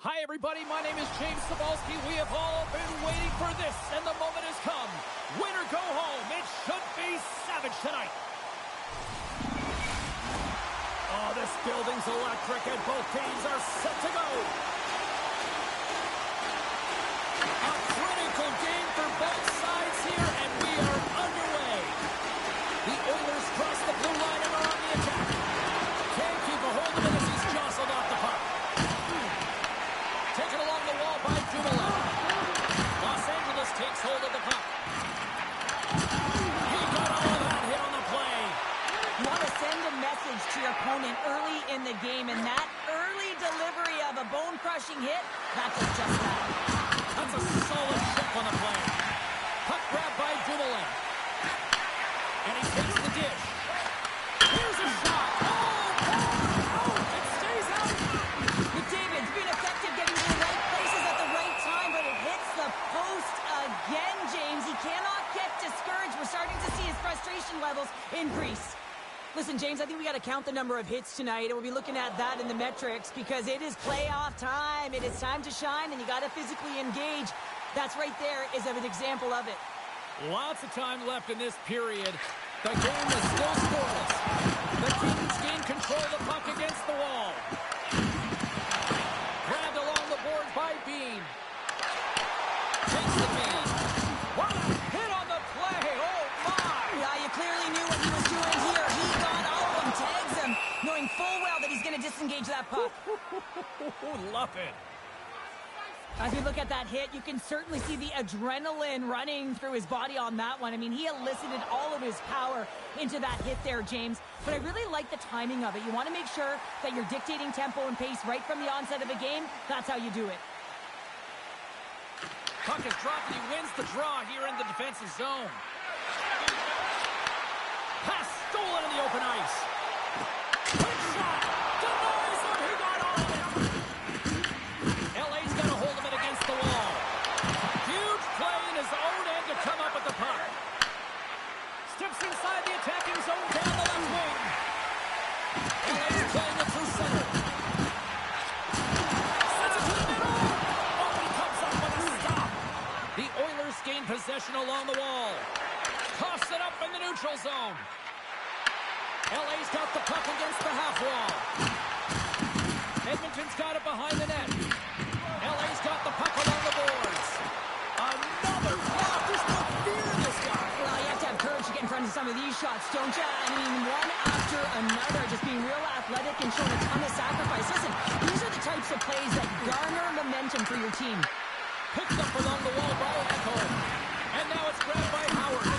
Hi, everybody. My name is James Cebulski. We have all been waiting for this, and the moment has come. Win or go home. It should be savage tonight. Oh, this building's electric, and both teams are set to go. A critical game for both sides here, and we are underway. The Oilers cross the blue line and are on the attack. Can't keep a hold of it as he's jostled off the puck. Taken along the wall by Dumoulin. Los Angeles takes hold of the puck. He got all of that hit on the play. You want to send a message to your opponent early in the game, and that early delivery of a bone-crushing hit, that does just that. That's a solid chip on the play. Puck grab by Dumoulin. And he takes the dish. Here's a shot. Oh, it stays out. McDavid's been effective getting to the right places at the right time, but it hits the post again, James. He cannot get discouraged. We're starting to see his frustration levels increase. Listen, James, I think we got to count the number of hits tonight, and we'll be looking at that in the metrics because it is playoff time. It is time to shine, and you got to physically engage. That's right there is an example of it. Lots of time left in this period. The game is still scoreless. The Kings gain control of the puck against the wall. Grabbed along the boards by Bean. Takes the feed. What a hit on the play. Oh, my. Yeah, you clearly knew what he was doing here. He got all of them, tags him, knowing full well that he's going to disengage that puck. Love it. As we look at that hit, you can certainly see the adrenaline running through his body on that one. I mean, he elicited all of his power into that hit there, James. But I really like the timing of it. You want to make sure that you're dictating tempo and pace right from the onset of a game. That's how you do it. Puck is dropped, and he wins the draw here in the defensive zone. Pass stolen in the open ice. Quick shot. Denies him. He got all of it. LA's got a hold of it against the wall. Huge play in his own end to come up with the puck. Steps inside the attacking zone down the left wing. LA's playing it through center. Sends it to the middle. Oh, he comes up with a stop. The Oilers gain possession along the wall. Toss it up in the neutral zone. LA's got the puck against the half wall. Edmonton's got it behind the net. LA's got the puck along the boards. Another block. There's no fear in this guy. Well, you have to have courage to get in front of some of these shots, don't you? I mean, one after another, just being real athletic and showing a ton of sacrifice. Listen, these are the types of plays that garner momentum for your team. Picked up along the wall by Echo. And now it's grabbed by Howard.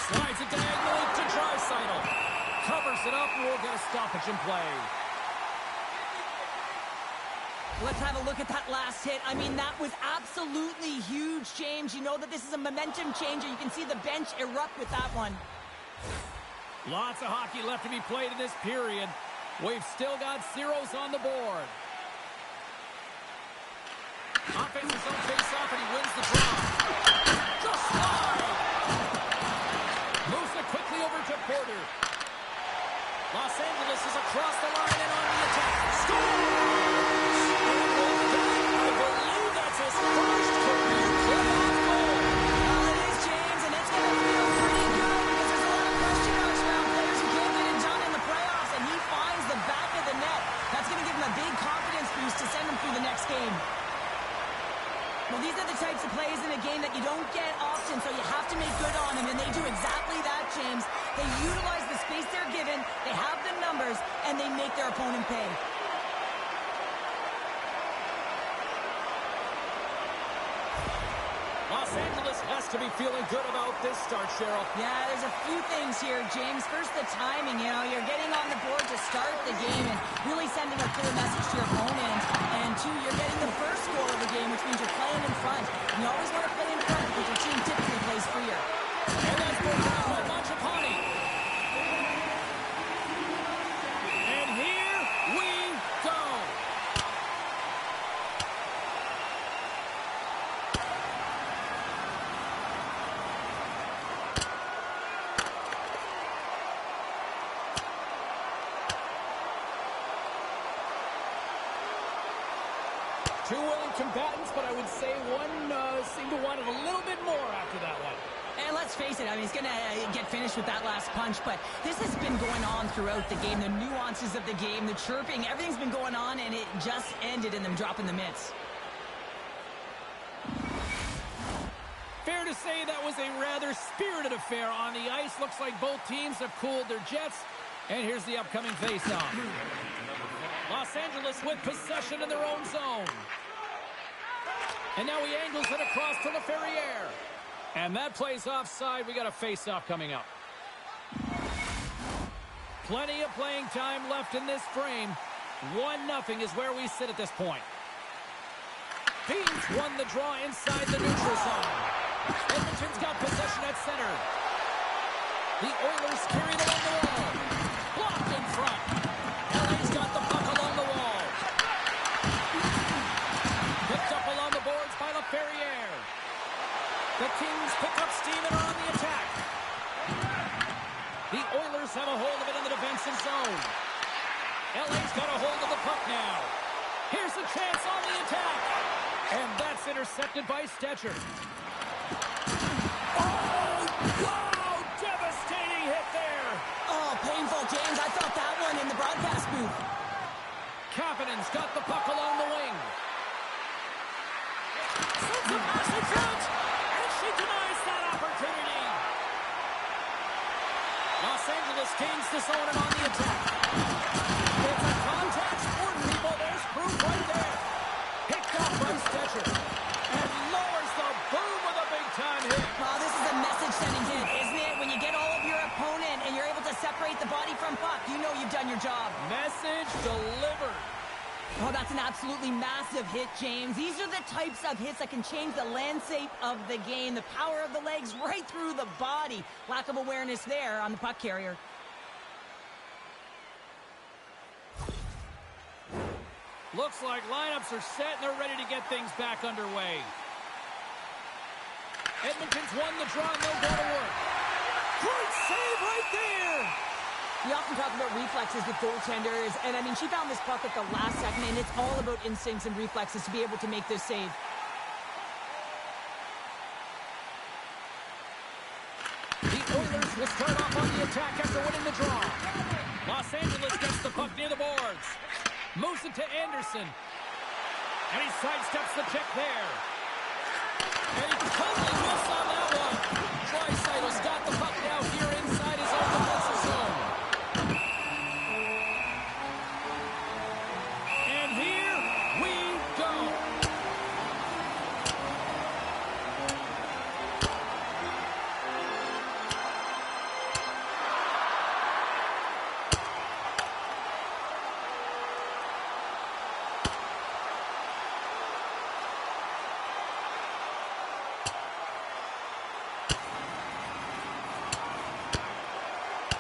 Slides it diagonally to Draisaitl. Covers it up, and we'll get a stoppage in play. Let's have a look at that last hit. I mean, that was absolutely huge, James. You know that this is a momentum changer. You can see the bench erupt with that one. Lots of hockey left to be played in this period. We've still got zeros on the board. Offensive zone face-off, and he wins the draw. Just slide. Moves it quickly over to Porter. Los Angeles is across the line and on the attack. Scores! I believe that's his first career playoff goal. Well, it is, James, and it's going to feel pretty good because there's a lot of question marks around players who can't get it done in the playoffs, and he finds the back of the net. That's going to give him a big confidence boost to send him through the next game. Well, these are the types of plays in a game that you don't get often, so you have to make good on them, and they do exactly that, James. They utilize the space they're given, they have the numbers, and they make their opponent pay. Los Angeles has to be feeling good about this start, Cheryl. Yeah, there's a few things here, James. First, the timing. You know, you're getting on the board to start the game and really sending a clear message to your opponent. And two, you're getting the first goal of the game, which means you're playing in front. And you always want to play in front because your team typically plays freer. And that's for Manchapani. And here we go. Two willing combatants, but I would say one seemed to want it a little bit more after that one. And let's face it, I mean, he's going to get finished with that last punch, but this has been going on throughout the game. The nuances of the game, the chirping, everything's been going on, and it just ended in them dropping the mitts. Fair to say that was a rather spirited affair on the ice. Looks like both teams have cooled their jets. And here's the upcoming face-off. Los Angeles with possession in their own zone. And now he angles it across to LaFerriere. And that plays offside. We got a face-off coming up. Plenty of playing time left in this frame. 1-0 is where we sit at this point. Beans won the draw inside the neutral zone. Edmonton's got possession at center. The Oilers carry it along the wall. Blocked in front. LA's got the puck along the wall. Picked up along the boards by LaFerriere. The Kings pick up steam and are on the attack. The Oilers have a hold of it in the defensive zone. LA's got a hold of the puck now. Here's a chance on the attack. And that's intercepted by Stetcher. Oh, wow! Devastating hit there. Oh, painful, James. I felt that one in the broadcast booth. Kapanen's got the puck along the wing. Sends a pass in front. And she denies that opportunity. Los Angeles gains this zone and on the attack. It's a contact sport, people. There's proof right there. Picked up by Stetcher. And lowers the boom with a big-time hit. Well, this is a message-sending hit, isn't it? When you get all of your opponent and you're able to separate the body from puck, you know you've done your job. Message delivered. Oh, that's an absolutely massive hit, James. These are the types of hits that can change the landscape of the game. The power of the legs right through the body. Lack of awareness there on the puck carrier. Looks like lineups are set and they're ready to get things back underway. Edmonton's won the draw and they'll go to work. Great save right there. We often talk about reflexes with goaltenders, and I mean, she found this puck at the last second, and it's all about instincts and reflexes to be able to make this save. The Oilers will start off on the attack after winning the draw. Los Angeles gets the puck near the boards. Moves it to Anderson. And he sidesteps the check there. And he totally missed on that one. Dreisaitl's got the puck now here inside his own defensive zone. And here we go.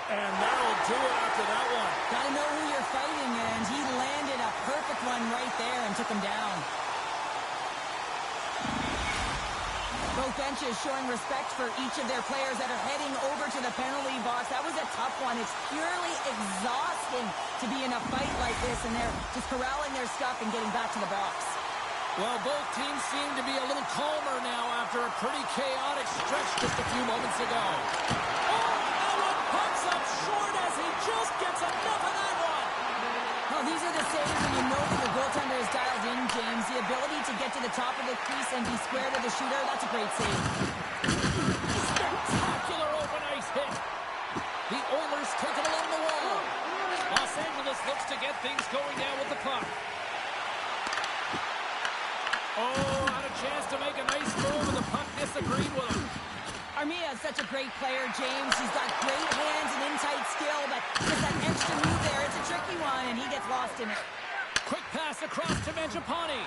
And that'll do it after that one. Gotta know who you're fighting, and he landed a perfect one right there and took him down. Both benches showing respect for each of their players that are heading over to the penalty box. That was a tough one. It's purely exhausting to be in a fight like this, and they're just corralling their stuff and getting back to the box. Well, both teams seem to be a little calmer now after a pretty chaotic stretch just a few moments ago. Oh, that one pumps up short as he just gets enough of that one. Oh, these are the saves when you know that the goaltender is dialed in, James. The ability to get to the top of the crease and be square to the shooter, that's a great save. Spectacular open ice hit. The Oilers take it along the wall. Los Angeles looks to get things going now with the puck. Oh, had a chance to make a nice move, and the puck disagreed with him. Armia is such a great player, James. He's got great hands and in-tight skill, but just that extra move there, it's a tricky one, and he gets lost in it. Quick pass across to Mangiapane.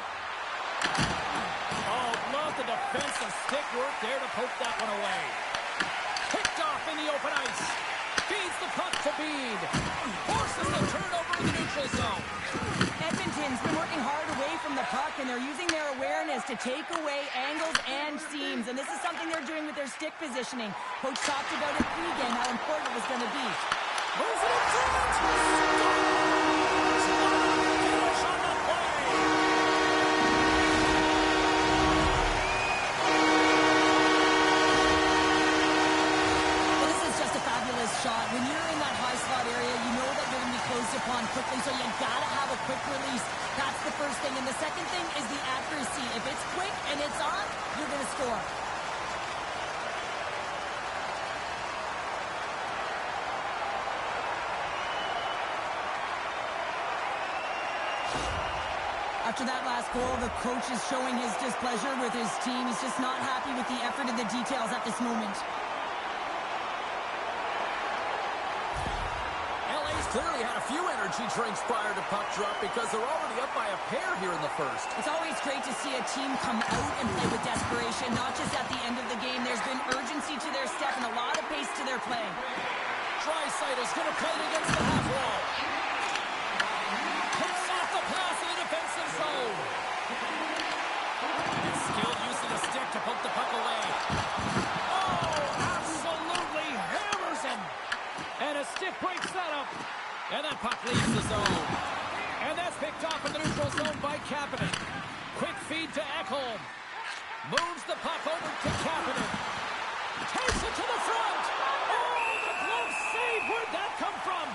Oh, love the defensive stick work there to poke that one away. Picked off in the open ice. Feeds the puck to Bede. Forces the turnover in the neutral zone. Edmonton's been working hard away from the puck, and they're using their awareness to take away angles and seams, and this is something they're doing with their stick positioning. Coach talked about it pregame, how important it was going to be. Moves it in front! Finish on the play! Well, this is just a fabulous shot. When you're in that high slot area, you know that you're going to be closed upon quickly, so you got to have a quick release. That's the first thing. And the second thing is the accuracy. If it's quick and it's on, you're going to score. After that last goal, the coach is showing his displeasure with his team. He's just not happy with the effort and the details at this moment. Clearly had a few energy drinks prior to puck drop because they're already up by a pair here in the first. It's always great to see a team come out and play with desperation, not just at the end of the game. There's been urgency to their step and a lot of pace to their play. Draisaitl going to play it against the half wall. Puts off the pass in the defensive zone. And skilled use of the stick to poke the puck away. Oh, absolutely hammers him. And a stick breaks that up. And that puck leaves the zone. And that's picked off in the neutral zone by Kapanen. Quick feed to Ekholm. Moves the puck over to Kapanen. Takes it to the front. Oh, the glove save. Where'd that come from?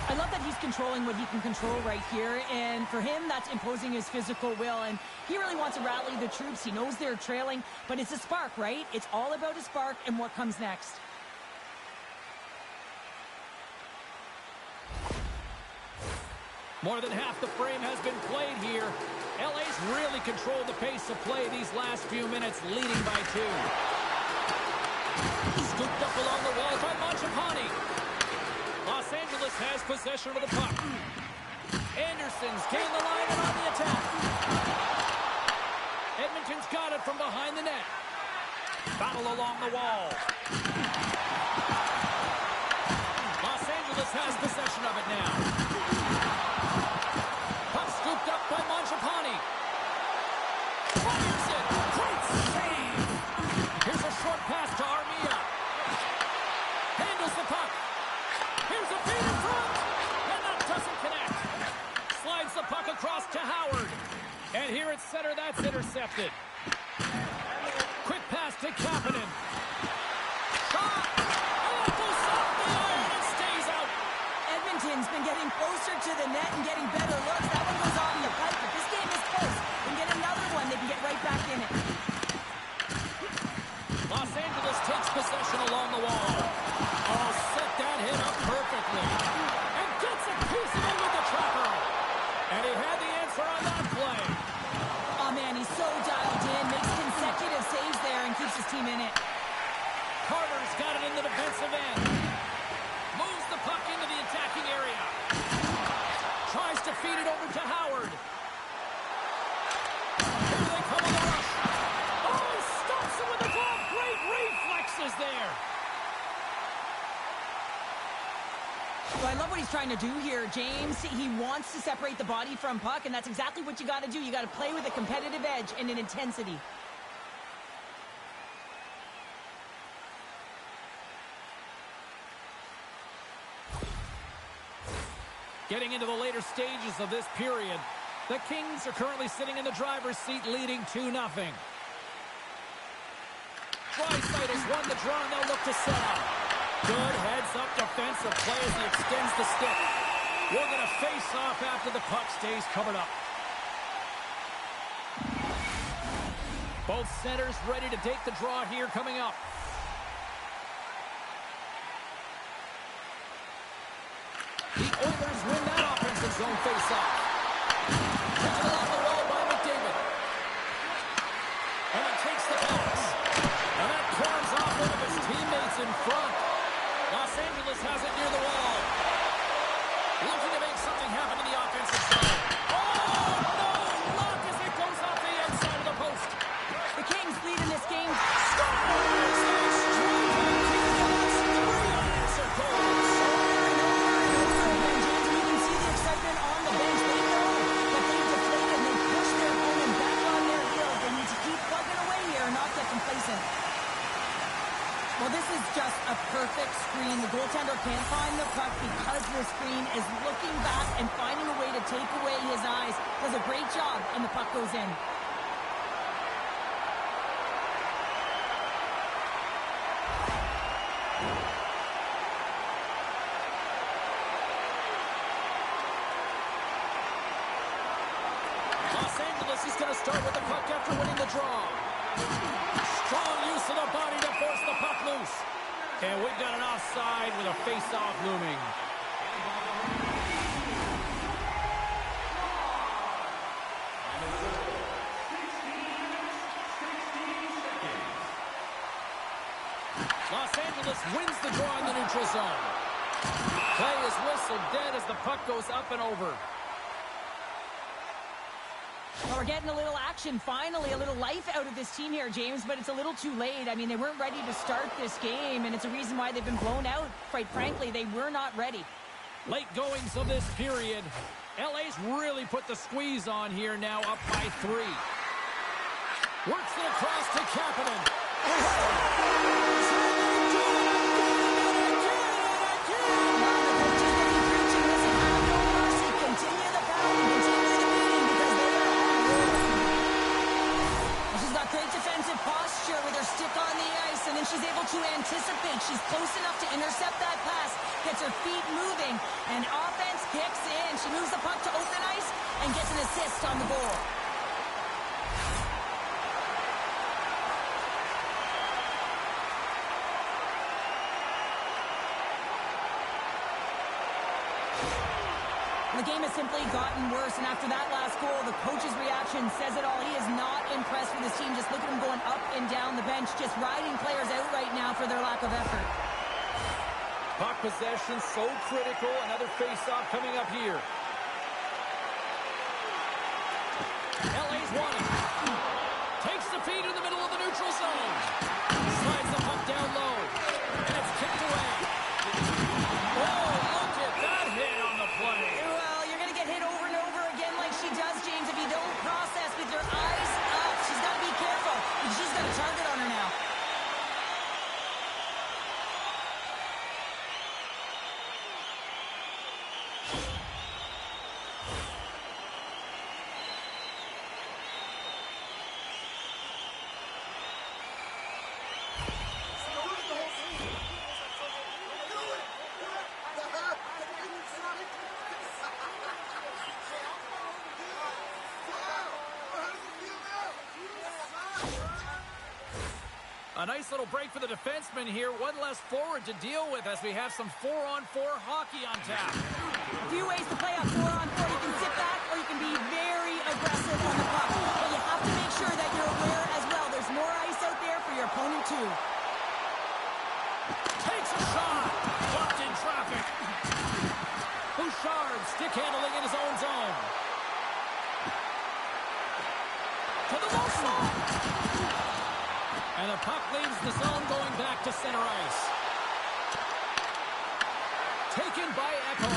I love that he's controlling what he can control right here. And for him, that's imposing his physical will. And he really wants to rally the troops. He knows they're trailing. But it's a spark, right? It's all about a spark and what comes next. More than half the frame has been played here. LA's really controlled the pace of play these last few minutes, leading by 2. Scooped up along the wall by Mangiapane. Los Angeles has possession of the puck. Anderson's gained the line and on the attack. Edmonton's got it from behind the net. Battle along the wall. Los Angeles has possession of it now. Puck scooped up by Mangiapane. Fires it. Great save. Here's a short pass to Armia. Handles the puck. Here's a feed in front. And that doesn't connect. Slides the puck across to Howard. And here at center, that's intercepted. Quick pass to Kapanen. Shot. And that goes off the iron and stays out. Edmonton's been getting closer to the net and getting better looks. That one goes off the pipe. If this game is close, they can get another one. They can get right back in it. Los Angeles takes possession along the wall. Oh, set that hit up perfectly. And gets a piece of it with the trapper. And he had the answer on that play. Oh, man, he's so dialed in. Makes consecutive saves there and keeps his team in it. Carter's got it in the defensive end. Moves the puck into the attacking area. Tries to feed it over to Howard. Here they come on the rush. Oh, he stops him with the glove. Great reflexes there. Well, I love what he's trying to do here, James. He wants to separate the body from puck, and that's exactly what you got to do. You got to play with a competitive edge and an intensity. Getting into the later stages of this period, the Kings are currently sitting in the driver's seat, leading 2-0. Dreisaitl's won the draw, and they'll look to set up. Good heads-up defensive play as he extends the stick. We're going to face off after the puck stays covered up. Both centers ready to take the draw here coming up. The Oilers win that offensive zone face-off. Picked it along the wall by McDavid. And it takes the pass. And that carves off one of his teammates in front. Los Angeles has it near the wall. Looking to make something happen in the offensive zone. Oh, no! Block as it goes off the inside of the post. The Kings lead in this game. Scores! They strike back here. That's 3 unanswered goals. And James, you can see the excitement on the bench. They know that they've deflated and they've pushed their opponent back on their heels. They need to keep plugging away here and not get complacent. Well, this is just a perfect screen. The goaltender can't find the puck because the screen is looking back and finding a way to take away his eyes. Does a great job, and the puck goes in. Los Angeles is going to start with the puck after winning the draw. Strong use of the body to force the puck loose. And we've got an offside with a face-off looming. Los Angeles wins the draw in the neutral zone. Play is whistled dead as the puck goes up and over. Well, we're getting a little action, finally, a little life out of this team here, James, but it's a little too late. I mean, they weren't ready to start this game, and it's a reason why they've been blown out. Quite frankly, they were not ready. Late goings of this period. LA's really put the squeeze on here now, up by 3. Works it across to Kapanen. With her stick on the ice, and then she's able to anticipate. She's close enough to intercept that pass, gets her feet moving, and offense kicks in. She moves the puck to open ice and gets an assist on the goal. The game has simply gotten worse, and after that last goal, the coach's reaction says it all. He is not impressed with his team. Just look at him going up and down the bench, just riding players out right now for their lack of effort. Puck possession so critical. Another face-off coming up here. LA's won it. Takes the feed in the middle of the neutral zone. Slides the puck down low. And it's kicked away. Oh, look at that hit on the play. Well, you're going to get hit over and over again like she does, James. If you don't process with your eyes up, she's got to be careful because she's got a target on her now. A nice little break for the defenseman here. One less forward to deal with as we have some 4-on-4 hockey on tap. A few ways to play a 4-on-4. You can sit back or you can be very aggressive on the puck. But you have to make sure that you're aware as well. There's more ice out there for your opponent too. Takes a shot. Blocked in traffic. Bouchard stick handling in his own zone. To the low slot. And the puck leaves the zone going back to center ice. Taken by Echo.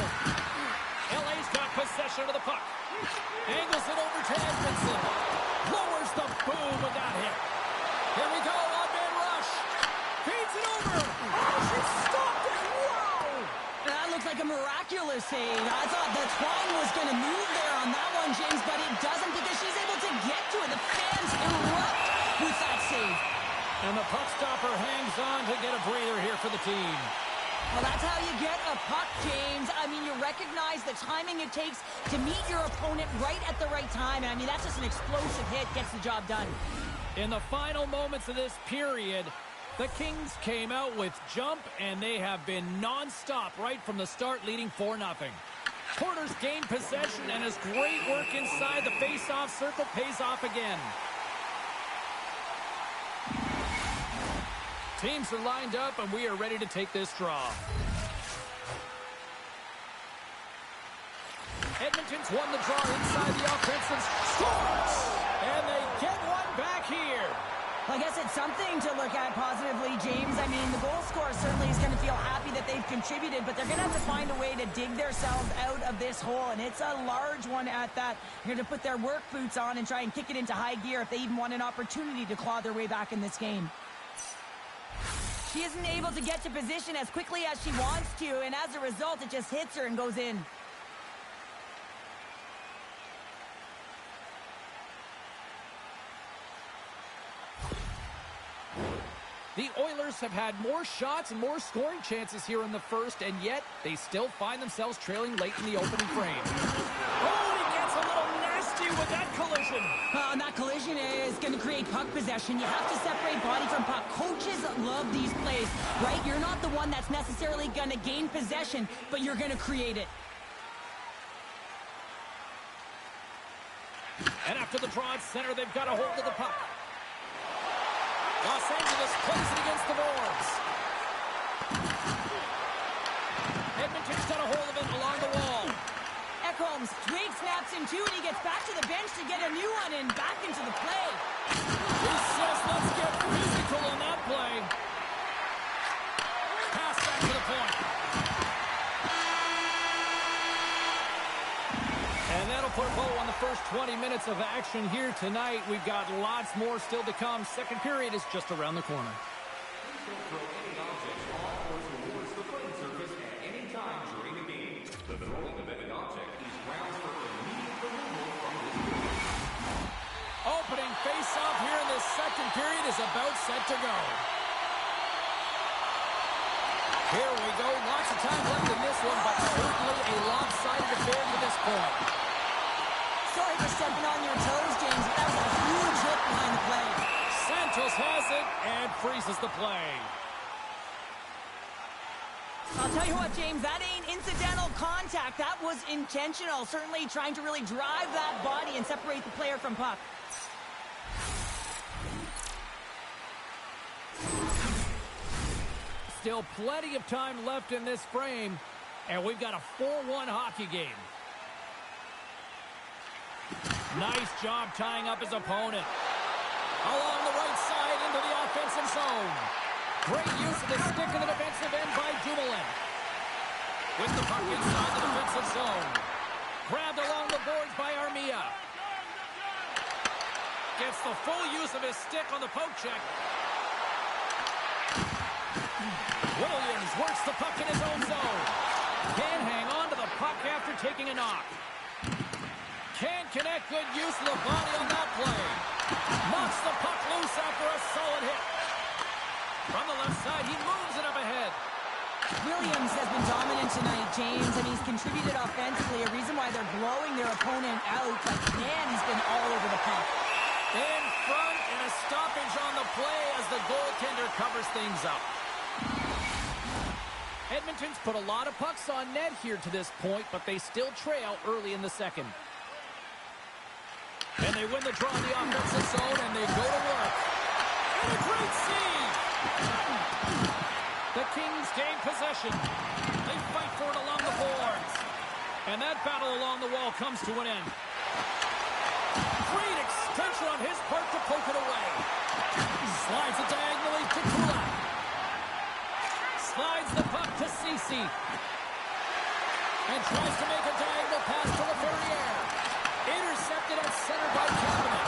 LA's got possession of the puck. Angles it over to Edmondson. Lowers the boom with that hit. Here we go, one-man rush. Feeds it over. Oh, she stopped it. Wow. That looks like a miraculous save. I thought the twine was going to move there on that one, James, but it doesn't because she's able to get to it. The fans erupt with that save. And the puck stopper hangs on to get a breather here for the team. Well, that's how you get a puck, James. I mean, you recognize the timing it takes to meet your opponent right at the right time. And I mean, that's just an explosive hit, gets the job done. In the final moments of this period, the Kings came out with jump, and they have been non-stop right from the start, leading 4-0. Porter's gained possession, and his great work inside the face-off circle pays off again. Teams are lined up, and we are ready to take this draw. Edmonton's won the draw inside the offensive scores, and they get one back here. Well, I guess it's something to look at positively, James. I mean, the goal scorer certainly is going to feel happy that they've contributed, but they're going to have to find a way to dig themselves out of this hole, and it's a large one at that. They're going to put their work boots on and try and kick it into high gear if they even want an opportunity to claw their way back in this game. She isn't able to get to position as quickly as she wants to, and as a result, it just hits her and goes in. The Oilers have had more shots and more scoring chances here in the first, and yet they still find themselves trailing late in the opening frame. Oh, he gets a little nasty with that collision. And that collision is going to create puck possession. You have to separate body from puck. Coaches love these plays, right? You're not the one that's necessarily going to gain possession, but you're going to create it. And after the draw at center, they've got a hold of the puck. Los Angeles plays it against the boards. Edmonton's got a hold of it along the wall. Ekholm's twig snaps in two, and he gets back to the bench to get a new one and back into the play. He says, let's get physical on that play. Pass back to the point. And that'll put a bow on the first 20 minutes of action here tonight. We've got lots more still to come. Second period is just around the corner. Opening face-off here in the second period is about set to go. Here we go. Lots of time left in this one, but certainly a lopsided affair to this point. Sorry for stepping on your toes, James, but that was a huge hit behind the play. Santos has it and freezes the play. I'll tell you what, James, that ain't incidental contact. That was intentional. Certainly trying to really drive that body and separate the player from puck. Still plenty of time left in this frame, and we've got a 4-1 hockey game. Nice job tying up his opponent. Along the right side into the offensive zone. Great use of the stick in the defensive end by Dumoulin. With the puck inside the defensive zone. Grabbed along the boards by Armia. Gets the full use of his stick on the poke check. Williams works the puck in his own zone. Can't hang on to the puck after taking a knock. Can't connect. Good use of the body on that play. Knocks the puck loose after a solid hit. From the left side, he moves it up ahead. Williams has been dominant tonight, James, and he's contributed offensively. A reason why they're blowing their opponent out. But, man, he's been all over the puck. In front, and a stoppage on the play as the goaltender covers things up. Edmonton's put a lot of pucks on net here to this point, but they still trail early in the second. And they win the draw in the offensive zone, and they go to work. And a great save! The Kings gain possession. They fight for it along the boards. And that battle along the wall comes to an end. Great extension on his part to poke it away. Slides it diagonally to Kulak. Slides the puck to Ceci. And tries to make a diagonal pass to LaFerriere. Intercepted at center by Kapanen.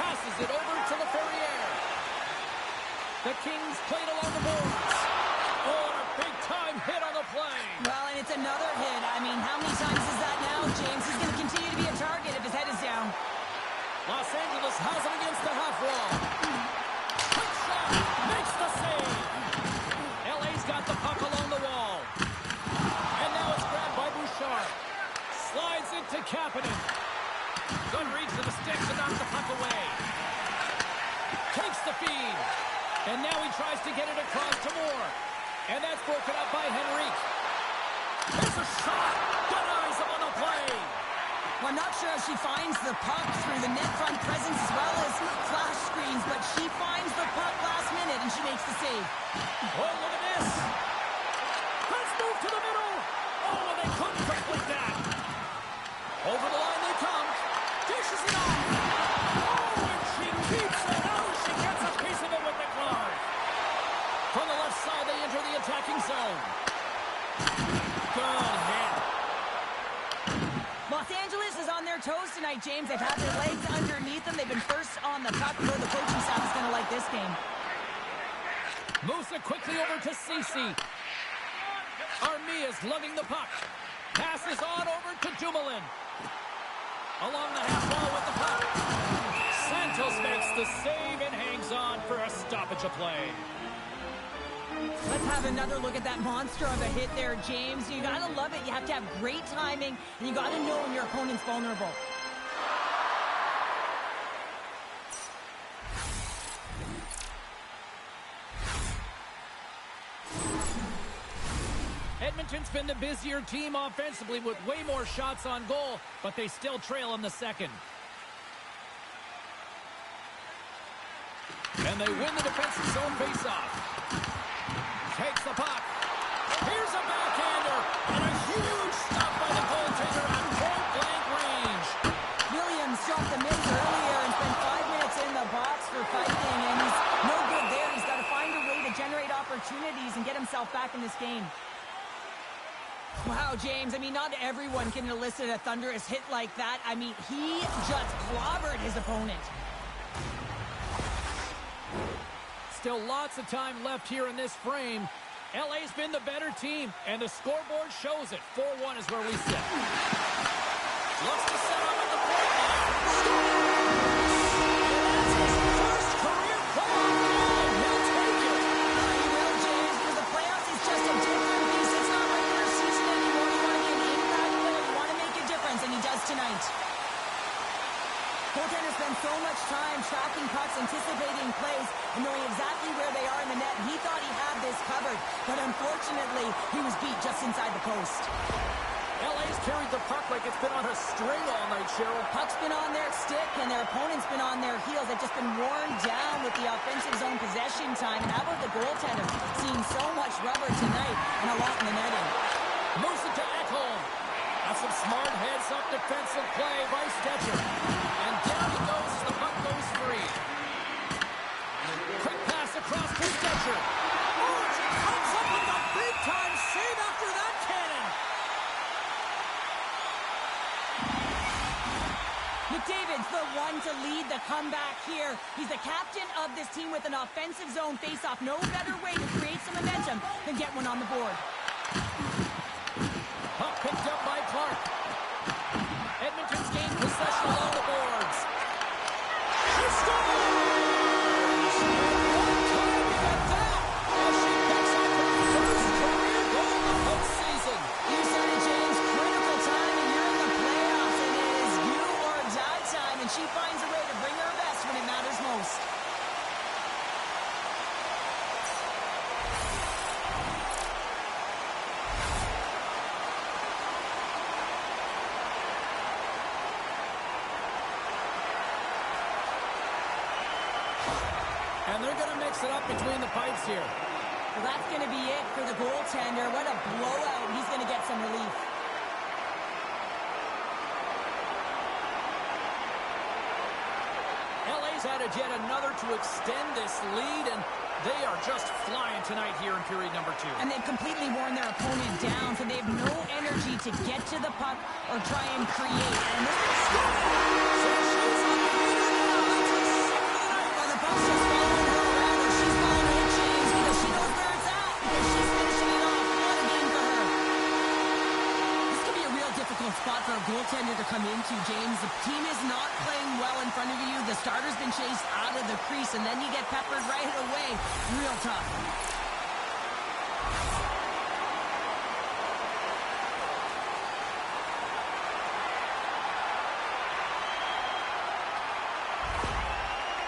Passes it over to LaFerriere. The Kings played along the boards. Oh, and a big-time hit on the play. Well, and it's another hit. I mean, how many times is that now, James? He's going to continue to be a target if his head is down. Los Angeles has him against the half wall. Quick shot. Makes the save. LA's got the puck along the wall. And now it's grabbed by Bouchard. Slides it to Kapanen. Good reach to the stick to knock the puck away. Takes the feed. And now he tries to get it across to Moore. And that's broken up by Henrique. There's a shot. Denies him on the play. Well, I'm not sure if she finds the puck through the net front presence as well as flash screens, but she finds the puck last minute and she makes the save. Oh, look at this. Let's move to the middle. Oh, and they couldn't complete that. Over the line they come. Dishes it on. Oh, and she keeps it. Oh, she gets a piece of it with the glove. From the left side, they enter the attacking zone. Good hit. Los Angeles is on their toes tonight, James. They've had their legs underneath them. They've been first on the puck. The coaching staff is going to like this game. Moves it quickly over to Ceci. Armia's lugging the puck. Passes on over to Dumoulin. Along the half wall with the puck. Santos makes the save and hangs on for a stoppage of play. Let's have another look at that monster of a hit there, James. You got to love it. You have to have great timing, and you got to know when your opponent's vulnerable. Edmonton's been the busier team offensively with way more shots on goal, but they still trail in the second. And they win the defensive zone faceoff. Takes the puck. Here's a backhander. And a huge stop by the goaltender at point-blank range. Williams dropped the mids earlier and spent 5 minutes in the box for fighting, and he's no good there. He's got to find a way to generate opportunities and get himself back in this game. Wow, James, I mean, not everyone can elicit a thunderous hit like that. I mean, he just clobbered his opponent. Still lots of time left here in this frame. LA's been the better team, and the scoreboard shows it. 4-1 is where we sit. Looks to set up at the point line. And that's his first career playoff goal, and he'll take it. You will, James, because the playoffs is just a different beast. It's not regular season anymore. You want to be an impact player. You want to make a difference, and he does tonight. Goaltender spends so much time tracking pucks, anticipating plays, and knowing exactly where they are in the net. And he thought he had this covered, but unfortunately, he was beat just inside the post. LA's carried the puck like it's been on a string all night, Cheryl. Puck's been on their stick, and their opponent's been on their heels. They've just been worn down with the offensive zone possession time. And how about the goaltender? Seeing so much rubber tonight and a lot in the netting. Moves it to Ekholm. That's some smart heads-up defensive play by Stetcher. And down he goes as the puck goes free. Quick pass across to Stetcher. Oh, she comes up with a big-time save after that cannon. McDavid's the one to lead the comeback here. He's the captain of this team with an offensive zone face-off. No better way to create some momentum than get one on the board. Puck picked up by Clark. Edmonton's gained possession along the boards. She scores! What time is that? As she picks up her first career goal of the postseason. You said it, James. Critical time, and you're in the playoffs, and it is you or die time, and she finds a way to bring her best when it matters most. And they're going to mix it up between the pipes here. Well, that's going to be it for the goaltender. What a blowout. He's going to get some relief. LA's had added yet another to extend this lead, and they are just flying tonight here in period number 2. And they've completely worn their opponent down, so they have no energy to get to the puck or try and create. And this is the puck's just following her around, or she's following it, James, because she knows where it's at, because she's finishing it off. What a game for her. This could be a real difficult spot for a goaltender to come into, James. The team is not playing well in front of you. The starter's been chased out of the crease, and then you get peppered right away. Real tough.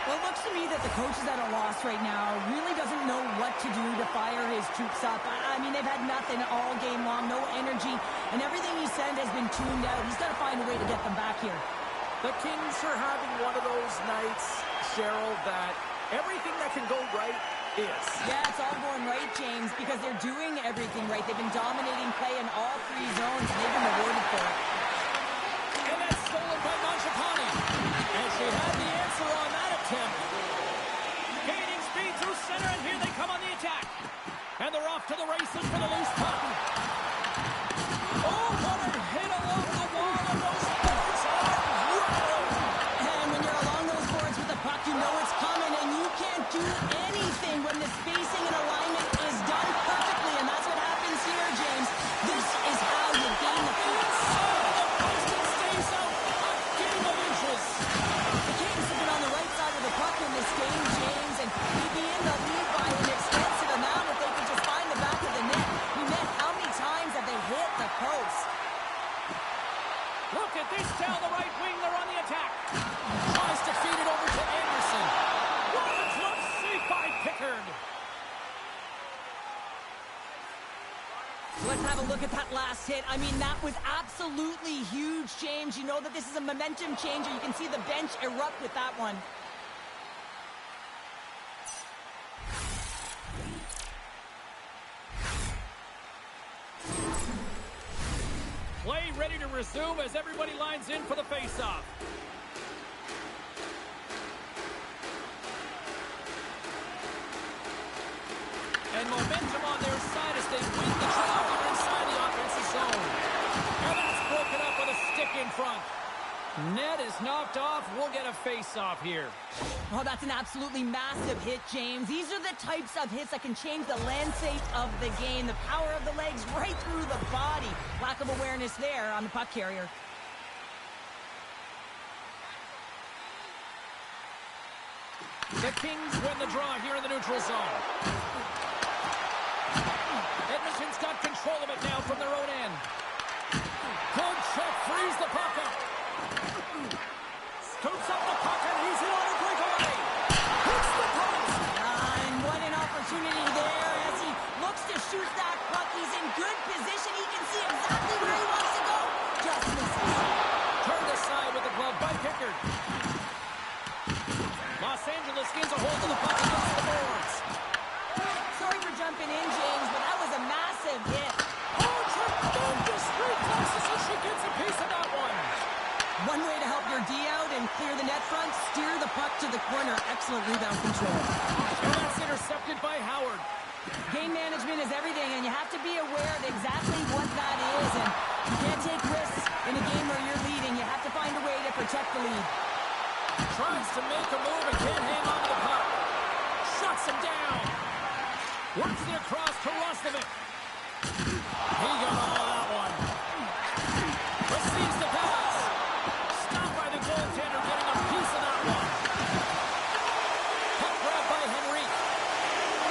Well, it looks to me that the coach is at a loss right now. Really doesn't know what to do to fire his troops up. I mean, they've had nothing all game long, no energy, and everything he sent has been tuned out. He's got to find a way to get them back here. The Kings are having one of those nights, Cheryl, that everything that can go right is. Yeah, it's all going right, James, because they're doing everything right. They've been dominating play in all 3 zones, and they've been rewarded for it. And that's stolen by Mangiapane. And she had the answer on that attempt. Gaining speed through center, and here they come on the attack. And they're off to the races for the loose puck. Oh, what a hit along the wall, and those boards are rolling. And when you're along those boards with the puck, you know it's coming, and you can't do anything when the spacing and alignment is done perfectly, and that's what happens here, James. This is how you gain the points. Stays out. Game of inches. The Kings have been on the right side of the puck in this game, James, and he'd be in the lead by an extensive amount if they could just find the back of the net. We meant how many times have they hit the post? Look at this down the right wing. They're on the attack. Tries to feed it over to Anderson. What a close save by Pickard. Let's have a look at that last hit. I mean, that was absolutely huge, James. You know that this is a momentum changer. You can see the bench erupt with that one. Play ready to resume as everybody lines in for the face-off. And momentum on their side as they win the draw here inside the offensive zone. And that's broken up with a stick in front. Net is knocked off. We'll get a face-off here. Oh, that's an absolutely massive hit, James. These are the types of hits that can change the landscape of the game. The power of the legs right through the body. Lack of awareness there on the puck carrier. The Kings win the draw here in the neutral zone. Edmonton's got control of it now from their own end. Good check, frees the puck up. Scoops up the puck, and he's in on a breakaway. Hits the post. And what an opportunity there as he looks to shoot that puck. He's in good position. He can see exactly where he wants to go. Just misses. Turned aside with the glove by Pickard. Los Angeles gains a hold of the puck against the boards. Sorry for jumping in, James, but that was a massive hit. Oh, tremendous reflexes, and she gets a piece of that one. One way to help your D out and clear the net front, steer the puck to the corner. Excellent rebound control. And that's intercepted by Howard. Game management is everything, and you have to be aware of exactly what that is. And you can't take risks in a game where you're leading. You have to find a way to protect the lead. Tries to make a move and can't hang on to the puck. Shuts him down. Works it across to Roslovic. He got all of that one. Receives the pass. Stopped by the goaltender, getting a piece of that one. Puck grab by Henry.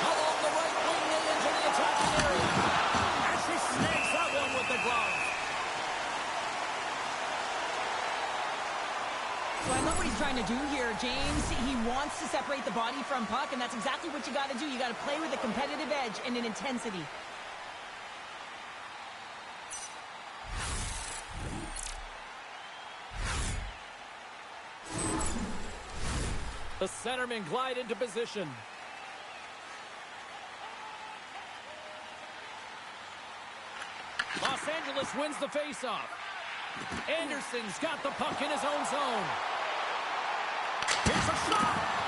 Along the right wing, they enter the attacking area. And she snags that one with the glove. So I love what he's trying to do here, James. He wants to separate the body from puck, and that's exactly what you got to do. You got to play with a competitive edge and an intensity. The centermen glide into position. Los Angeles wins the faceoff. Anderson's got the puck in his own zone. Here's a shot.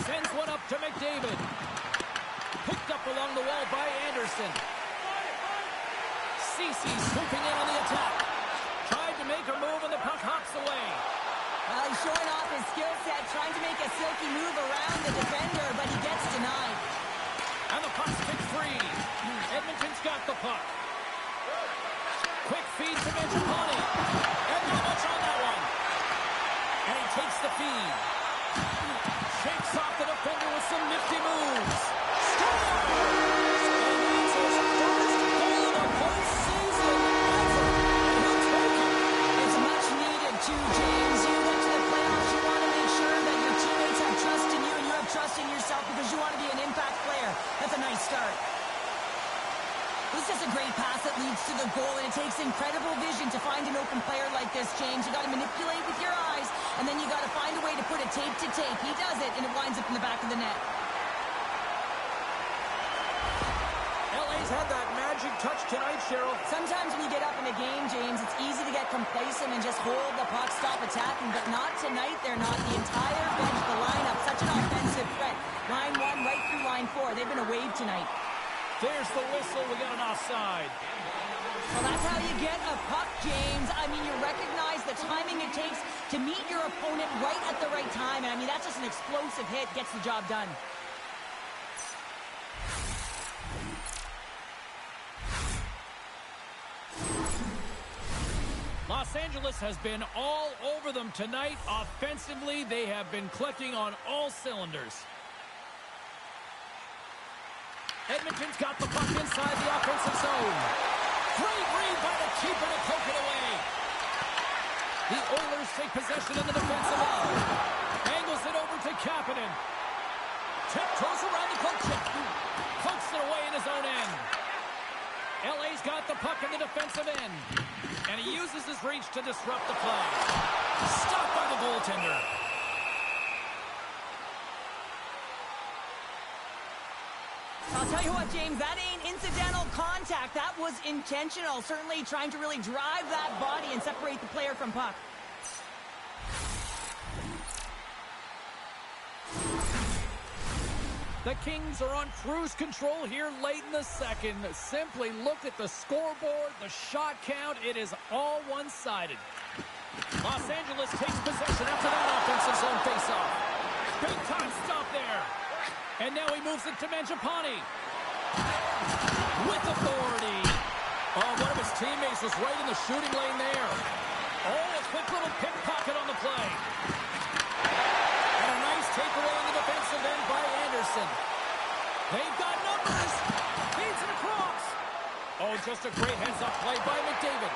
Sends one up to McDavid. Picked up along the wall by Anderson. Ceci swooping in on the attack. Tried to make her move and the puck hops away. Well, he's showing off his skill set, trying to make a silky move around the defender, but he gets denied. And the puck's kicked free. Edmonton's got the puck. Quick feed to Mangiapane. And not much on that one. And he takes the feed. Shakes off the defender with some nifty moves. Scores! And that's his first goal of the postseason ever. And he'll take it. It's much needed too, James. You get to the playoffs, you want to make sure that your teammates have trust in you and you have trust in yourself because you want to be an impact player. That's a nice start. This is a great pass that leads to the goal, and it takes incredible vision to find an open player like this, James. You got to manipulate with your eyes, and then you got to find a way to put it tape to tape. He does it, and it winds up in the back of the net. LA's had that magic touch tonight, Cheryl. Sometimes when you get up in a game, James, it's easy to get complacent and just hold the puck, stop attacking, but not tonight. They're not. The entire bench, the lineup, such an offensive threat. Line 1 right through line 4. They've been a wave tonight. There's the whistle. We got an offside. Well, that's how you get a puck, James. I mean, you recognize the timing it takes to meet your opponent right at the right time. And, I mean, that's just an explosive hit. Gets the job done. Los Angeles has been all over them tonight. Offensively, they have been clicking on all cylinders. Edmonton's got the puck inside the offensive zone. Great read by the keeper to poke it away. The Oilers take possession in the defensive zone. Angles it over to Kapanen. Tiptoes around the puck check. Pokes it away in his own end. LA's got the puck in the defensive end. And he uses his reach to disrupt the play. Stopped by the goaltender. I'll tell you what, James, that ain't incidental contact. That was intentional. Certainly trying to really drive that body and separate the player from puck. The Kings are on cruise control here late in the second. Simply look at the scoreboard, the shot count. It is all one-sided. Los Angeles takes possession after that offensive zone faceoff. Big time stop there. And now he moves it to Mangiapane. With authority. Oh, one of his teammates was right in the shooting lane there. Oh, a quick little pickpocket on the play. And a nice takeaway in the defensive end by Anderson. They've got numbers. Feeds it across. Oh, just a great heads-up play by McDavid.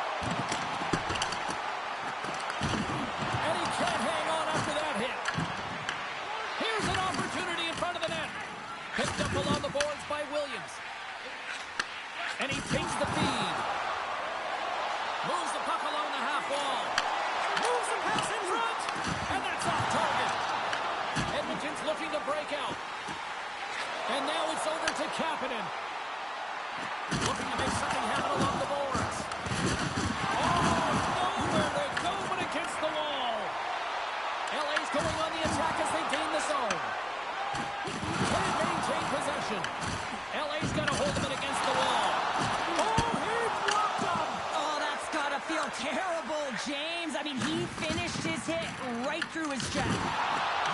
And he can't hang on after that hit. Here's an opportunity in front of the net. Picked up along the boards by Williams. And he takes the feed. Moves the puck along the half wall. Moves the pass in front. And that's off target. Edmonton's looking to break out. And now it's over to Kapanen. Looking to make something happen along the boards. Oh, nowhere to go but against the wall. LA's going on the attack as they gain the zone. Can maintain possession. LA's got to hold them against the wall. Oh, he blocked them. Oh, that's got to feel terrible, James. I mean, he finished his hit right through his chest.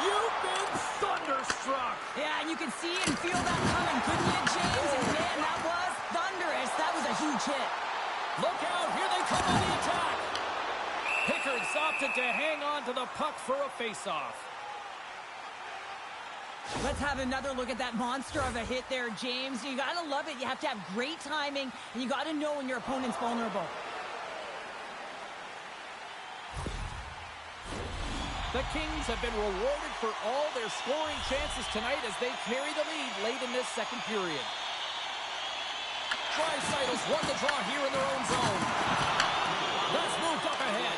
You've been thunderstruck. Yeah, and you can see and feel that coming, couldn't you, James? And man, that was thunderous. That was a huge hit. Look out, here they come on the attack. Pickard's opted to hang on to the puck for a face-off. Let's have another look at that monster of a hit there, James. You got to love it. You have to have great timing, and you got to know when your opponent's vulnerable. The Kings have been rewarded for all their scoring chances tonight as they carry the lead late in this second period. Draisaitl's won the draw here in their own zone. That's moved up ahead.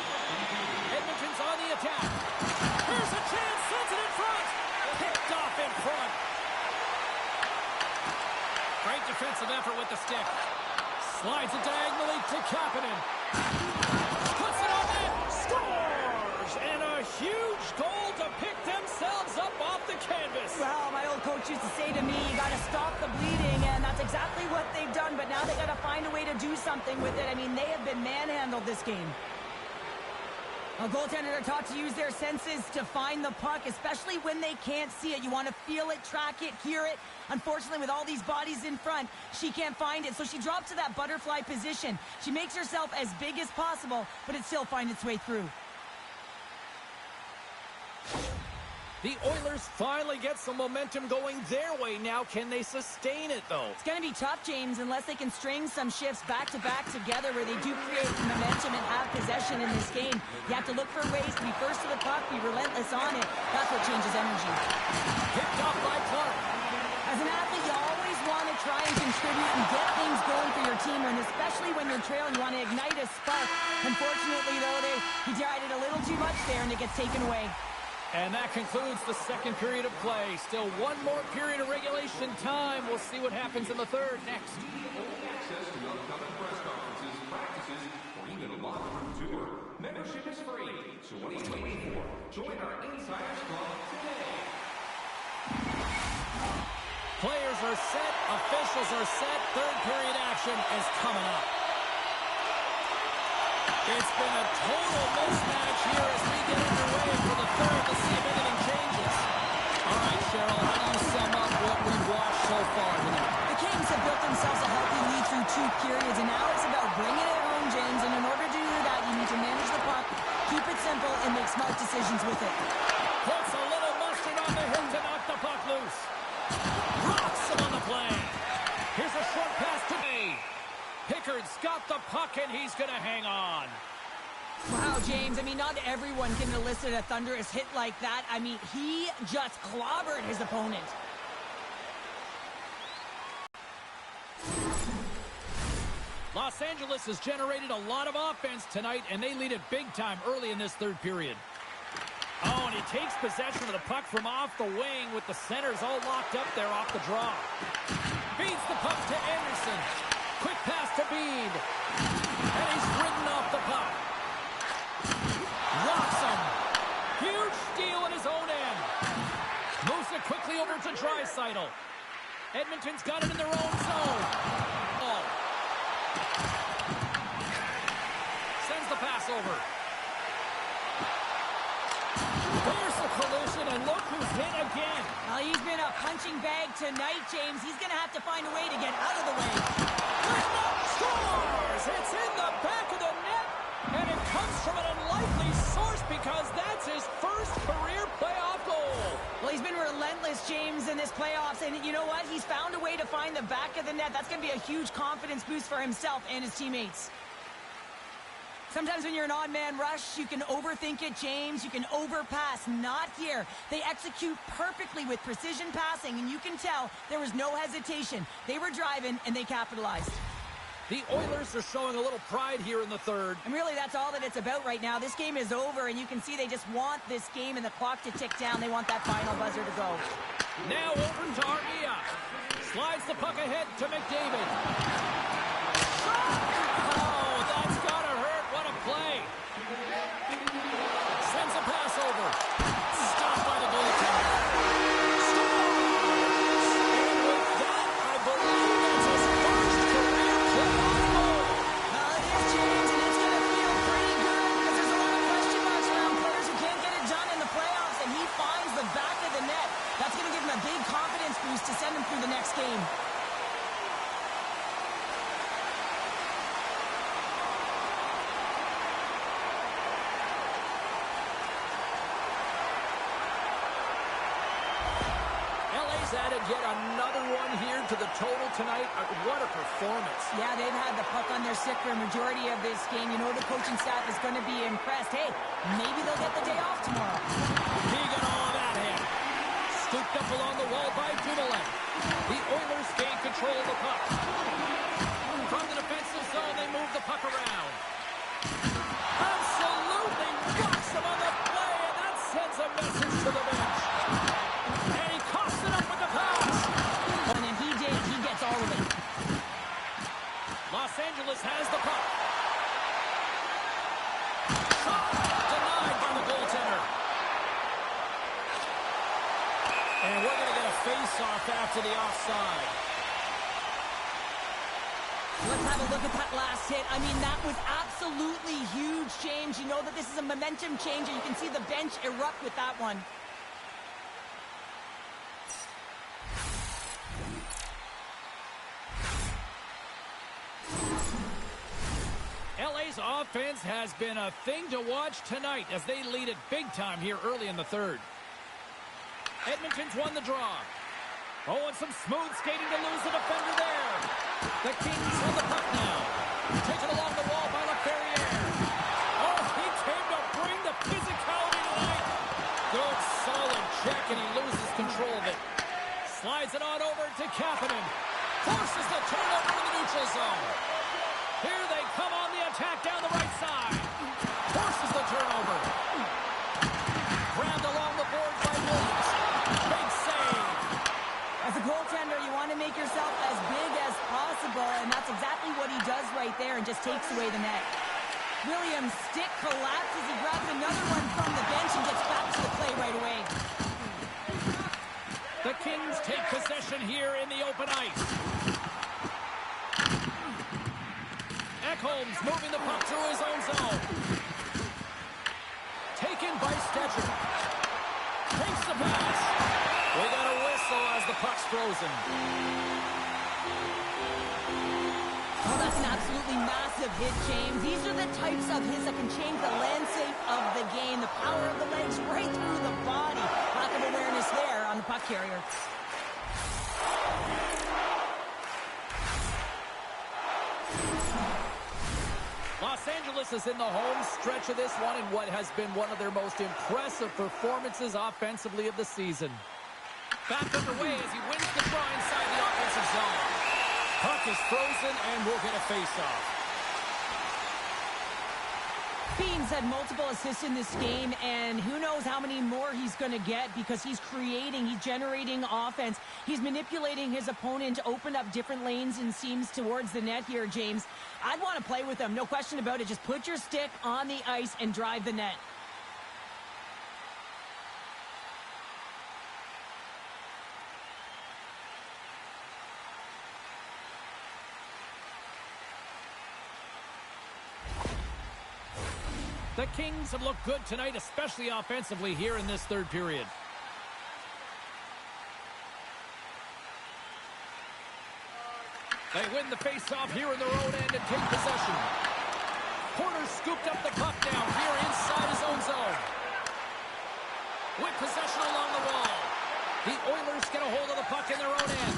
Edmonton's on the attack. Here's a chance, sends it in front. Picked off in front. Great defensive effort with the stick. Slides it diagonally to Kapanen. Puts it on net. Scores! And a huge goal to pick them themselves up off the canvas. Well, my old coach used to say to me, you got to stop the bleeding, and that's exactly what they've done, but now they got to find a way to do something with it. I mean, they have been manhandled this game. Now, goaltenders are taught to use their senses to find the puck, especially when they can't see it. You want to feel it, track it, hear it. Unfortunately, with all these bodies in front, she can't find it, so she drops to that butterfly position. She makes herself as big as possible, but it still finds its way through. The Oilers finally get some momentum going their way now. Can they sustain it, though? It's going to be tough, James, unless they can string some shifts back-to-back together where they do create momentum and have possession in this game. You have to look for ways to be first to the puck, be relentless on it. That's what changes energy. Picked up by Clark. As an athlete, you always want to try and contribute and get things going for your team, and especially when you're trailing, you want to ignite a spark. Unfortunately, though, he tried it a little too much there, and it gets taken away. And that concludes the second period of play. Still one more period of regulation time. We'll see what happens in the third next. Access to upcoming press conferences, practices, or even a locker room tour. Membership is free. So what are you waiting for? Join our Insiders Club today. Players are set. Officials are set. Third period action is coming up. It's been a total mismatch here as we get underway for the third. Let's see if anything changes. All right, Cheryl, how do you sum up what we've watched so far tonight? The Kings have built themselves a healthy lead through 2 periods, and now it's about bringing it home, James. And in order to do that, you need to manage the puck, keep it simple, and make smart decisions with it. Puts a little mustard on the hit to knock the puck loose. Rocks him on the play. Here's a short pass to me. Pickard's got the puck, and he's going to hang on. Wow, James, I mean, not everyone can elicit a thunderous hit like that. I mean, he just clobbered his opponent. Los Angeles has generated a lot of offense tonight, and they lead it big time early in this third period. Oh, and he takes possession of the puck from off the wing with the centers all locked up there off the draw. Feeds the puck to Anderson. Quick pass to Bede. And he's ridden off the puck. Rocks him. Huge steal at his own end. Moves it quickly over to Draisaitl. Edmonton's got it in their own zone. Oh. Sends the pass over. There's the collision, and look who's hit again. Well, he's been a punching bag tonight, James. He's going to have to find a way to get out of the way. Scores! It's in the back of the net, and it comes from an unlikely source because that's his first career playoff goal. Well, he's been relentless, James, in this playoffs, and you know what? He's found a way to find the back of the net. That's going to be a huge confidence boost for himself and his teammates. Sometimes when you're an odd man rush, you can overthink it, James. You can overpass. Not here. They execute perfectly with precision passing, and you can tell there was no hesitation. They were driving, and they capitalized. The Oilers are showing a little pride here in the third. And really, that's all that it's about right now. This game is over, and you can see they just want this game and the clock to tick down. They want that final buzzer to go. Now over to Armia. Slides the puck ahead to McDavid. Oh, that's gotta hurt. What a play. Sends a pass over. Stopped by the goaltender. And with that, I believe that's his first career playoff goal. It is, James, and it's going to feel pretty good because there's a lot of question marks around players who can't get it done in the playoffs, and he finds the back of the net. That's going to give him a big confidence boost to send him through the next game. Added yet another one here to the total tonight. What a performance. Yeah, they've had the puck on their stick for a majority of this game. You know the coaching staff is going to be impressed. Hey, maybe they'll get the day off tomorrow. Keegan all at him. Scooped up along the wall by Dumoulin. The Oilers gain control of the puck. From the defensive zone, they move the puck around. Absolutely rocks him on the play, and that sends a message to the bench. All of it. Los Angeles has the puck. Shot denied by the goaltender. face-off after the offside. Let's have a look at that last hit. I mean, that was absolutely huge, James. You know that this is a momentum changer. You can see the bench erupt with that one. LA's offense has been a thing to watch tonight as they lead it big time here early in the third. Edmonton's won the draw. Oh, and some smooth skating to lose the defender there. The Kings hold the puck now. Taken along the wall by LaFerriere. Oh, he came to bring the physicality tonight. Good, solid check, and he loses control of it. Slides it on over to Kapanen. Forces the turnover in the neutral zone. Here they come on the attack down the right side. Forces the turnover. Grabbed along the boards by Williams. Big save. As a goaltender, you want to make yourself as big as possible, and that's exactly what he does right there and just takes away the net. Williams' stick collapses. He grabs another one from the bench and gets back to the play right away. The Kings take possession here in the open ice. Ekholm's moving the puck through his own zone. Taken by Stetcher. Takes the pass. We got a whistle as the puck's frozen. Oh, that's an absolutely massive hit, James. These are the types of hits that can change the landscape of the game. The power of the legs right through the body. Lack of awareness there on the puck carrier. Los Angeles is in the home stretch of this one in what has been one of their most impressive performances offensively of the season. Back underway as he wins the draw inside the offensive zone. Puck is frozen and we'll get a face-off. Beans had multiple assists in this game, and who knows how many more he's going to get because he's generating offense. He's manipulating his opponent to open up different lanes and seams towards the net here, James. I'd want to play with him, no question about it. Just put your stick on the ice and drive the net. The Kings have looked good tonight, especially offensively here in this third period. They win the face-off here in their own end and take possession. Porter scooped up the puck now here inside his own zone. With possession along the wall. The Oilers get a hold of the puck in their own end.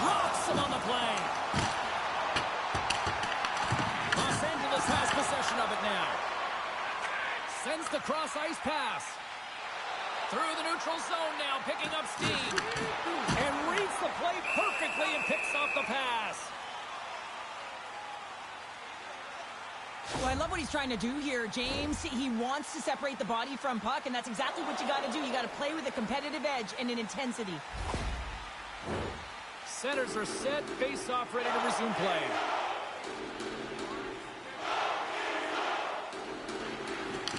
Rocks him on the play. Los Angeles has possession of it now. Sends the cross-ice pass. Through the neutral zone now, picking up steam. And reads the play perfectly and picks off the pass. Well, I love what he's trying to do here, James. He wants to separate the body from puck, and that's exactly what you got to do. You got to play with a competitive edge and an intensity. Centers are set, face-off ready to resume play.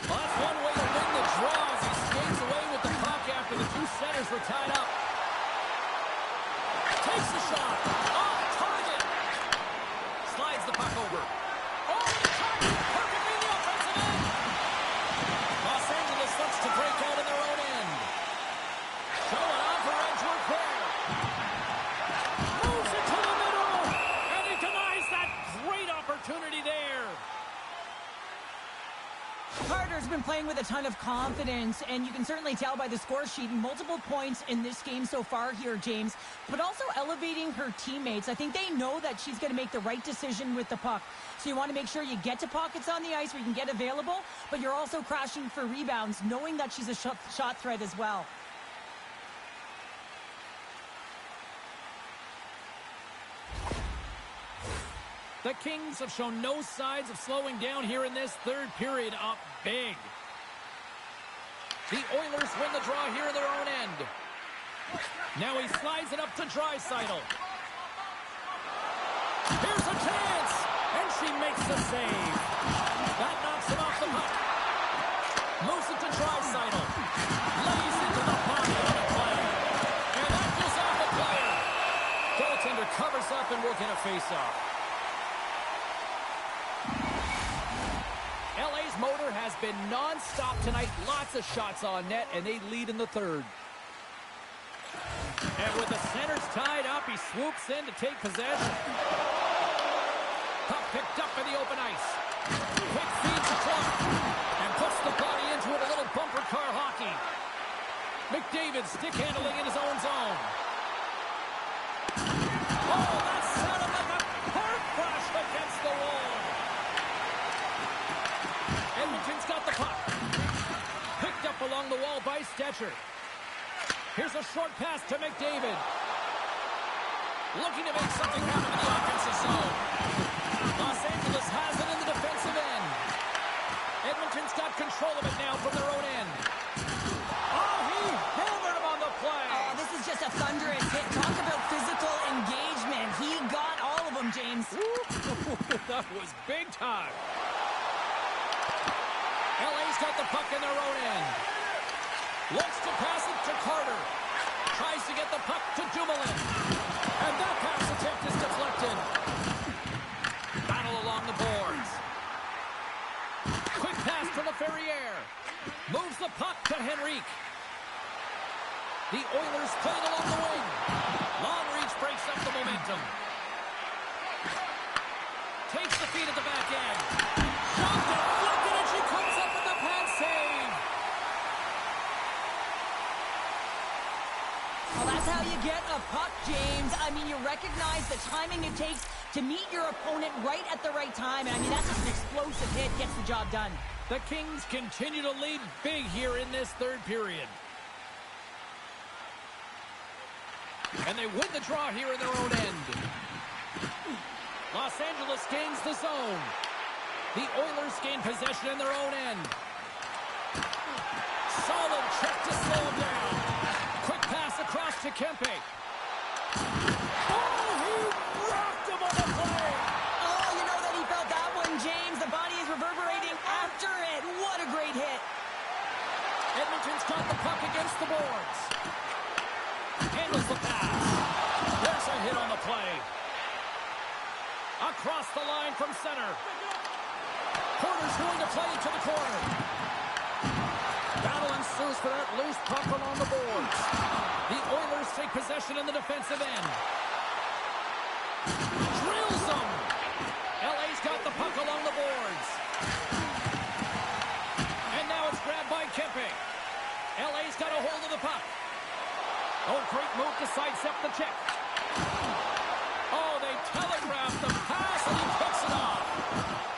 Well, that's one way to win the draw as he skates away with the puck after the two centers were tied up. Takes the shot. Off target. Slides the puck over. Oh, the target. Perfectly in the offensive end. Los Angeles looks to break out in their own end. Showing off for Edgeworth there. Moves it to the middle. And he denies that great opportunity there. Carter's been playing with a ton of confidence, and you can certainly tell by the score sheet, multiple points in this game so far here, James, but also elevating her teammates. I think they know that she's going to make the right decision with the puck. So you want to make sure you get to pockets on the ice where you can get available, but you're also crashing for rebounds, knowing that she's a shot threat as well. The Kings have shown no signs of slowing down here in this third period, up big. The Oilers win the draw here in their own end. Now he slides it up to Draisaitl. Here's a chance, and she makes the save. That knocks him off the puck. Moves it to Draisaitl. Lays into the body on the play. And that covers up and will get a face-off. LA's motor has been non-stop tonight. Lots of shots on net, and they lead in the third. And with the centers tied up, he swoops in to take possession. Puck picked up in the open ice. Quick feed to Clark. And puts the body into it, a little bumper car hockey. McDavid stick handling in his own zone. Oh, that sounded like a car crash against the wall. Edmonton's got the puck. Picked up along the wall by Stetcher. Here's a short pass to McDavid. Looking to make something happen in the offensive zone. Los Angeles has it in the defensive end. Edmonton's got control of it now from their own end. Oh, he hammered him on the play. Oh, this is just a thunderous hit. Talk about physical engagement. He got all of them, James. That was big time. LA's got the puck in their own end. Looks to pass it to Carter. Tries to get the puck to Dumoulin. And that pass attempt is deflected. Battle along the boards. Quick pass to LaFerriere. Moves the puck to Henrique. The Oilers playing along the wing. Long reach breaks up the momentum. Takes the feed at the back end. Shot deflected and she comes up with the pad save. Well, that's how you get a puck, James. I mean, you recognize the timing it takes to meet your opponent right at the right time. And I mean, that's just an explosive hit. Gets the job done. The Kings continue to lead big here in this third period. And they win the draw here in their own end. Los Angeles gains the zone. The Oilers gain possession in their own end. Solid check to slow him down. Quick pass across to Kempe. Oh, he rocked him on the play. Oh, you know that he felt that one, James. The body is reverberating after it. What a great hit. Edmonton's got the puck against the boards. Handles the pass. There's a hit on the play. Across the line from center. Porter's going to play it to the corner. Battle ensues for that loose puck along the boards. The Oilers take possession in the defensive end. Drills them. LA's got the puck along the boards. And now it's grabbed by Kempe. LA's got a hold of the puck. Oh, great move to sidestep the check. Oh, they telegraphed the pass and he picks it off.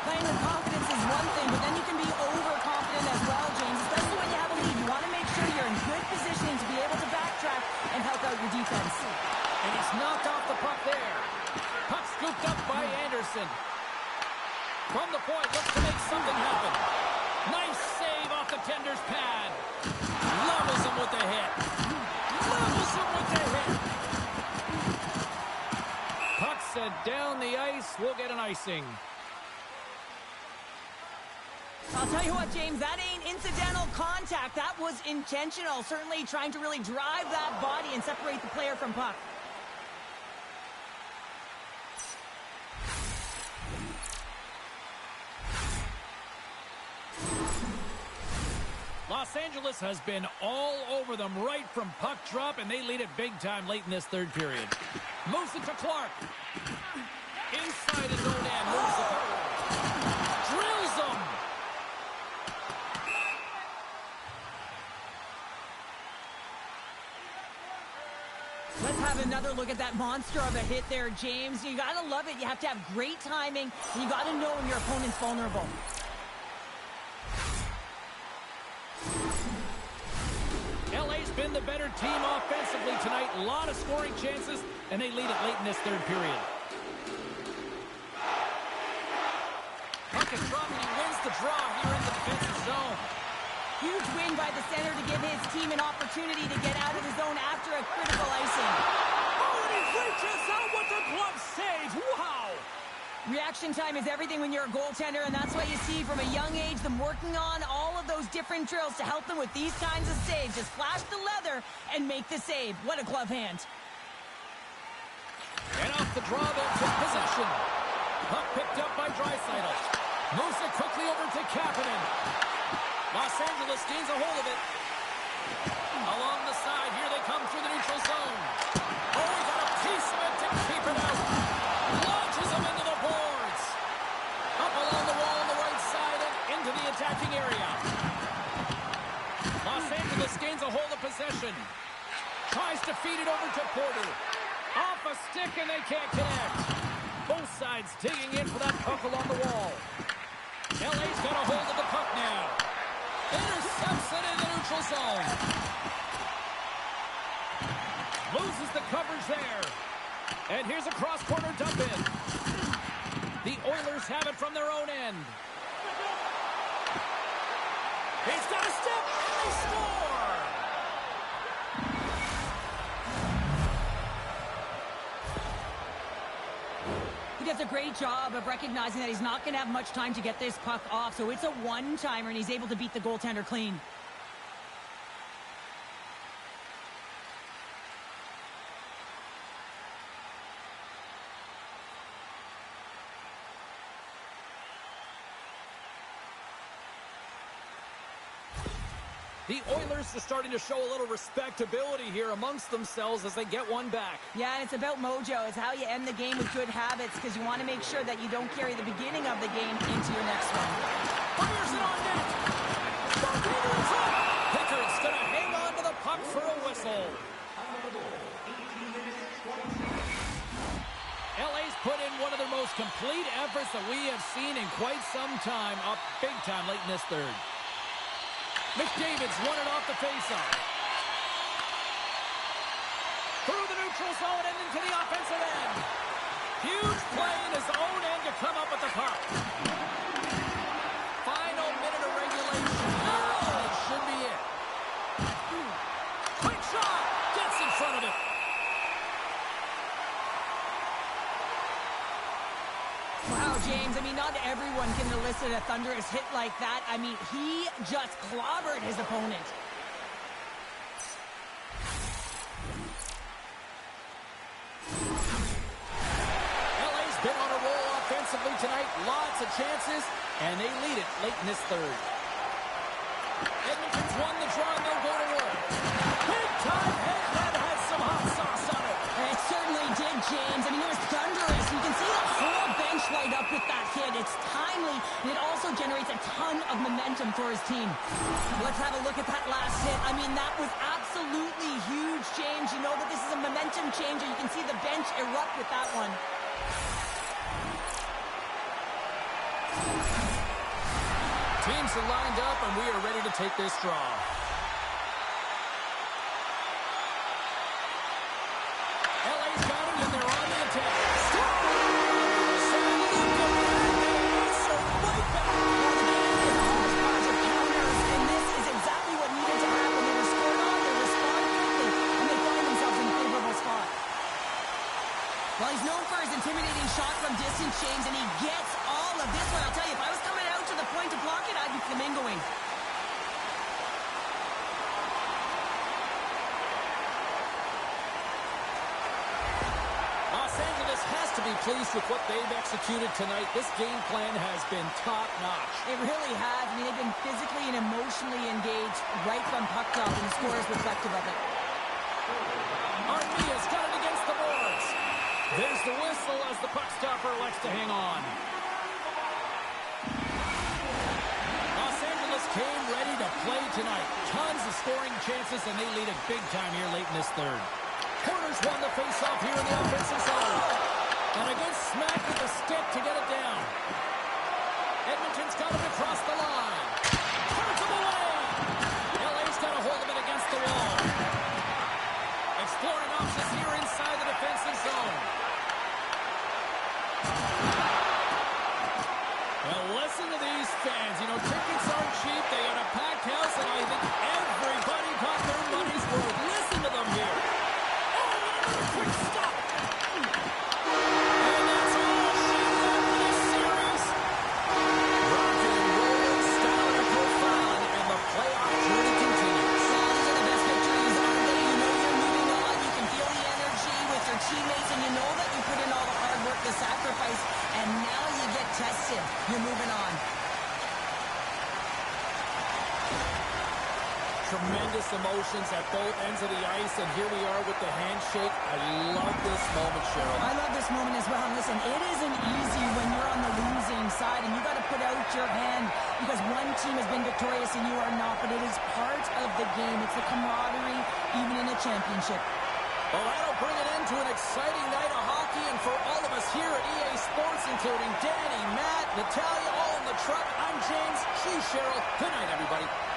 Playing with confidence is one thing, but then you can be overconfident as well, James, especially when you have a lead. You want to make sure you're in good positioning to be able to backtrack and help out your defense. And he's knocked off the puck there. Puck scooped up by Anderson. From the point, looks to make something happen. Nice save off the tender's pad. Levels him with the hit. Levels him with the hit. Puck sent down the ice. We'll get an icing. I'll tell you what, James, that ain't incidental contact. That was intentional. Certainly trying to really drive that body and separate the player from puck. Los Angeles has been all over them right from puck drop, and they lead it big time late in this third period. Moves it to Clark. Inside his own end. Moves the puck. Drills him. Let's have another look at that monster of a hit there, James. You got to love it. You have to have great timing. You got to know when your opponent's vulnerable. LA's been the better team offensively tonight. A lot of scoring chances, and they lead it late in this third period. Puck is dropped, and he wins the draw here in the defensive zone. Huge win by the center to give his team an opportunity to get out of the zone after a critical icing. Oh, and he reaches out with the glove save. Wow! Reaction time is everything when you're a goaltender, and that's why you see from a young age them working on all of those different drills to help them with these kinds of saves. Just flash the leather and make the save. What a glove hand. And off the draw, they'll take possession. Puck picked up by Draisaitl. Moves it quickly over to Kapanen. Los Angeles gains a hold of it. Along the side, here they come through the neutral zone. Oh, he got a piece of it to keep it out. Launches him into the boards. Up along the wall on the right side and into the attacking area. Los Angeles gains a hold of possession. Tries to feed it over to Porter. Off a stick and they can't connect. Both sides digging in for that puck along the wall. LA's got a hold of the puck now. Intercepts it in the neutral zone. Loses the coverage there. And here's a cross-corner dump in. The Oilers have it from their own end. He's got a step, and they score! He does a great job of recognizing that he's not going to have much time to get this puck off, so it's a one-timer, and he's able to beat the goaltender clean. The Oilers are starting to show a little respectability here amongst themselves as they get one back. Yeah, and it's about mojo. It's how you end the game with good habits, because you want to make sure that you don't carry the beginning of the game into your next one. Fires it on net. Pickett's going to hang on to the puck for a whistle. LA's put in one of their most complete efforts that we have seen in quite some time, up big time late in this third. McDavid's won it off the faceoff. Through the neutral zone and into the offensive end. Huge play in his own end to come up with the puck. Final minute of regulation here, and it should be it. Quick shot! Gets in front of it. Wow, James, I mean, not everyone can elicit a thunderous hit like that. I mean, he just clobbered his opponent. LA's been on a roll offensively tonight. Lots of chances, and they lead it late in this third. Edmonton's won the draw, and they'll go to work. Big time hit that has some hot sauce on it. It certainly did, James. I mean, it was thunderous. You can see the whole bench light up with that hit. It's timely, and it also generates a ton of momentum for his team. Let's have a look at that last hit. I mean, that was absolutely huge, James. You know that this is a momentum changer. You can see the bench erupt with that one. Teams are lined up, and we are ready to take this draw. LA's got it, and they're on the attack. Stop! Right back. Well, the game is on the verge of counters, and this is exactly what needed to happen. They were scored on, they respond quickly, and they find themselves in a favorable spot. Well, he's known for his intimidating shot from distance, James, and he gets all of this one. I'll tell you, if I was coming out to the point to block it, I'd be flamingoing. Los Angeles has to be pleased with what they've executed tonight. This game plan has been top-notch. It really has. I mean, they've been physically and emotionally engaged right from puck drop, and the score is reflective of it. Armia's got it against the boards. There's the whistle as the puck stopper elects to hang on. Los Angeles came ready to play tonight. Tons of scoring chances, and they lead it big time here late in this third. Porter's won the faceoff here in the offensive zone. And a good smack with the stick to get it down. Edmonton's got it across the line. Turns him away. LA's got a hold of it against the wall. Exploring options here inside the defensive zone. Well, listen to these fans. You know, tickets aren't cheap. They got a packed house, and I think everybody got their money's worth. Listen to them here. Quick stop. And that's all she left in this series. Rock and roll style and profile, and the playoff journey continues. Well, these are the best victories, aren't they? You know you're moving on. You can feel the energy with your teammates, and you know that you tested. You're moving on. Tremendous emotions at both ends of the ice, and here we are with the handshake. I love this moment, Cheryl. I love this moment as well. And listen, it isn't easy when you're on the losing side, and you got to put out your hand because one team has been victorious and you are not, but it is part of the game. It's the camaraderie, even in a championship. Well, that'll bring it into an exciting night of hockey, and for all of us here at EA Sports, including Danny, Matt, Natalia, all in the truck, I'm James, she's Cheryl. Good night, everybody.